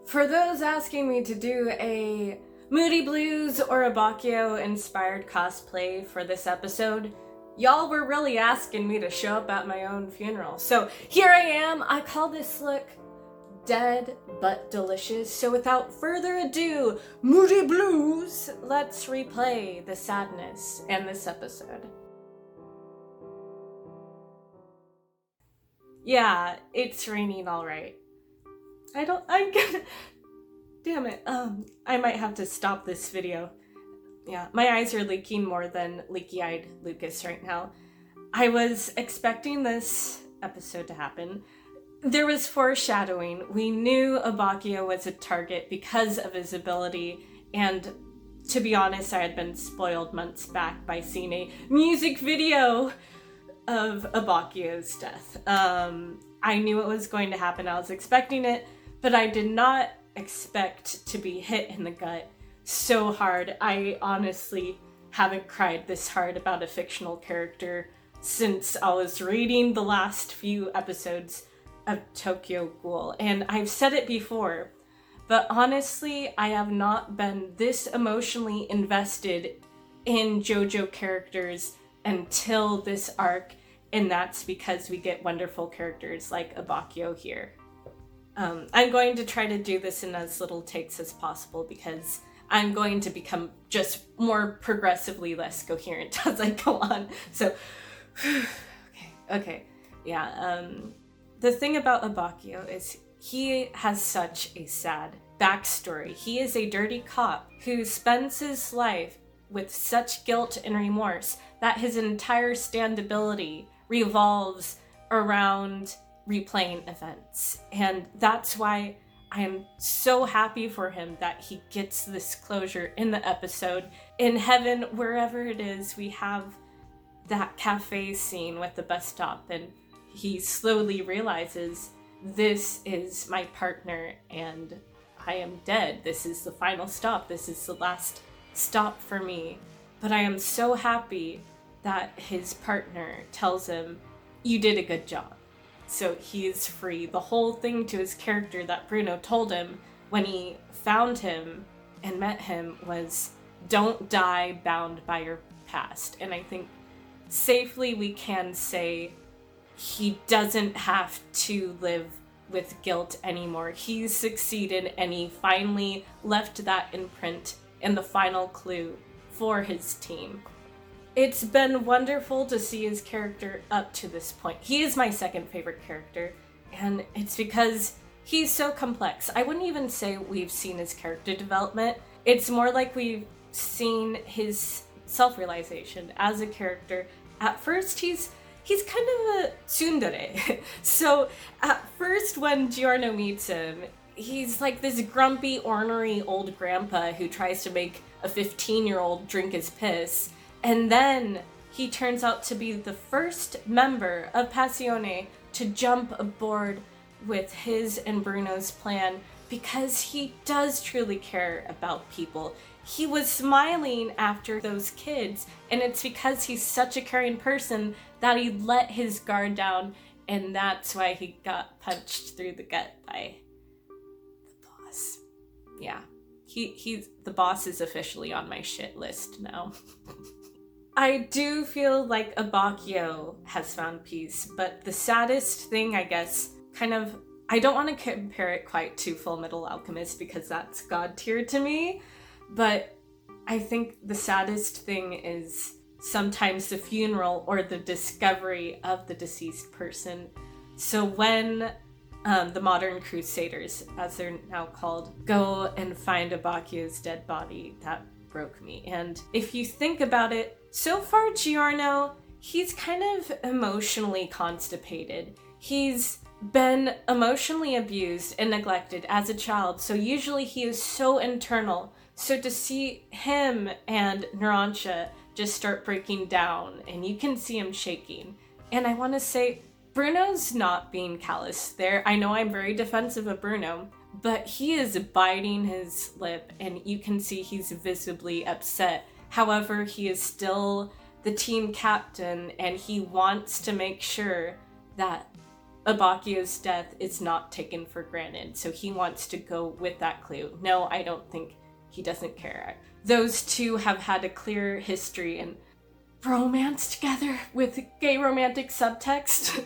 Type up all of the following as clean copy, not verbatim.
For those asking me to do a Moody Blues or Abbacchio inspired cosplay for this episode, y'all were really asking me to show up at my own funeral. So here I am. I call this look dead but delicious. So without further ado, Moody Blues, let's replay the sadness in this episode. Yeah, it's raining all right. Damn it. I might have to stop this video. Yeah, my eyes are leaking more than Leaky-Eyed Lucas right now. I was expecting this episode to happen. There was foreshadowing. We knew Abbacchio was a target because of his ability, and to be honest, I had been spoiled months back by seeing a music video of Abbacchio's death. I knew it was going to happen. I was expecting it, but I did not expect to be hit in the gut so hard. I honestly haven't cried this hard about a fictional character since I was reading the last few episodes of Tokyo Ghoul. And I've said it before, but honestly, I have not been this emotionally invested in Jojo characters until this arc, and that's because we get wonderful characters like Abbacchio here. I'm going to try to do this in as little takes as possible because I'm going to become just more progressively less coherent as I go on. So, okay. Yeah, the thing about Abbacchio is he has such a sad backstory. He is a dirty cop who spends his life with such guilt and remorse that his entire standability revolves around replaying events. And that's why I am so happy for him that he gets this closure in the episode. In heaven, wherever it is, we have that cafe scene with the bus stop, and he slowly realizes, this is my partner and I am dead. This is the final stop. This is the last stop for me. But I am so happy that his partner tells him, you did a good job. So he is free. The whole thing to his character that Bruno told him when he found him and met him was, don't die bound by your past. And I think safely we can say he doesn't have to live with guilt anymore. He succeeded and he finally left that imprint and the final clue for his team. It's been wonderful to see his character up to this point. He is my second favorite character, and it's because he's so complex. I wouldn't even say we've seen his character development. It's more like we've seen his self-realization as a character. At first, he's kind of a tsundere. So at first, when Giorno meets him, he's like this grumpy, ornery old grandpa who tries to make a 15-year-old drink his piss. And then he turns out to be the first member of Passione to jump aboard with his and Bruno's plan because he does truly care about people. He was smiling after those kids, and it's because he's such a caring person that he let his guard down, and that's why he got punched through the gut by the boss. Yeah, he's the boss is officially on my shit list now. I do feel like Abbacchio has found peace, but the saddest thing, I guess, I don't want to compare it quite to Full Metal Alchemist because that's god tier to me, but I think the saddest thing is sometimes the funeral or the discovery of the deceased person. So when the modern crusaders, as they're now called, go and find Abbacchio's dead body, that broke me. And if you think about it, so far Giorno, he's kind of emotionally constipated. He's been emotionally abused and neglected as a child, so usually he is so internal. So to see him and Narancia just start breaking down, and you can see him shaking. And I want to say, Bruno's not being callous there. I know I'm very defensive of Bruno, but he is biting his lip, and you can see he's visibly upset. However, he is still the team captain, and he wants to make sure that Abbacchio's death is not taken for granted, so he wants to go with that clue. No, I don't think he doesn't care. Those two have had a clear history and romance together with gay romantic subtext.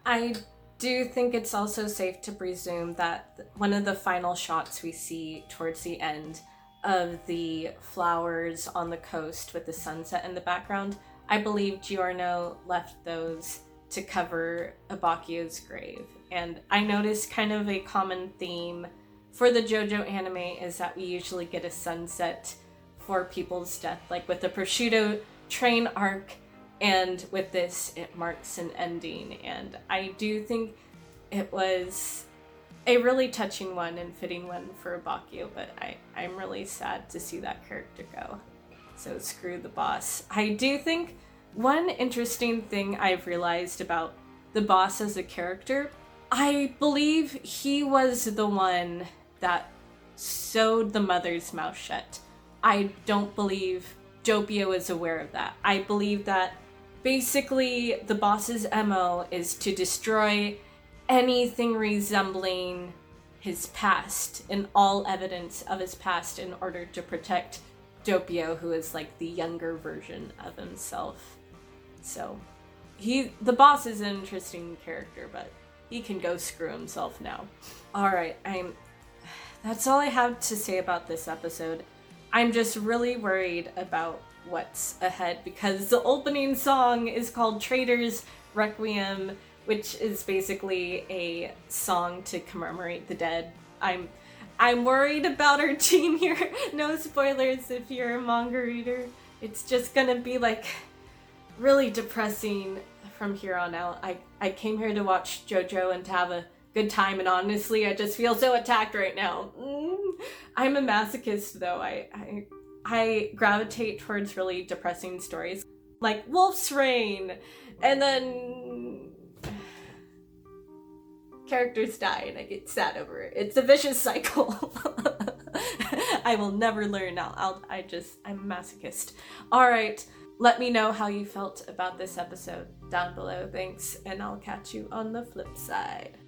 I do think it's also safe to presume that one of the final shots we see towards the end of the flowers on the coast with the sunset in the background, I believe Giorno left those to cover Abbacchio's grave. And I noticed kind of a common theme for the Jojo anime is that we usually get a sunset for people's death, like with the prosciutto train arc, and with this it marks an ending. And I do think it was a really touching one and fitting one for Abbacchio, but I'm really sad to see that character go. So screw the boss. I do think one interesting thing I've realized about the boss as a character, I believe he was the one that sewed the mother's mouth shut. I don't believe Doppio is aware of that. I believe that basically the boss's MO is to destroy anything resembling his past and all evidence of his past in order to protect Doppio, who is like the younger version of himself. So the boss is an interesting character, but he can go screw himself now. All right, that's all I have to say about this episode. I'm just really worried about what's ahead because the opening song is called Traitor's Requiem, which is basically a song to commemorate the dead. I'm worried about our team here. No spoilers if you're a manga reader. It's just gonna be like really depressing from here on out. I came here to watch Jojo and to have a good time, and honestly, I just feel so attacked right now. I'm a masochist, though. I gravitate towards really depressing stories, like Wolf's Rain, and then characters die and I get sad over it. It's a vicious cycle. I will never learn. I'm a masochist. All right. Let me know how you felt about this episode down below. Thanks, and I'll catch you on the flip side.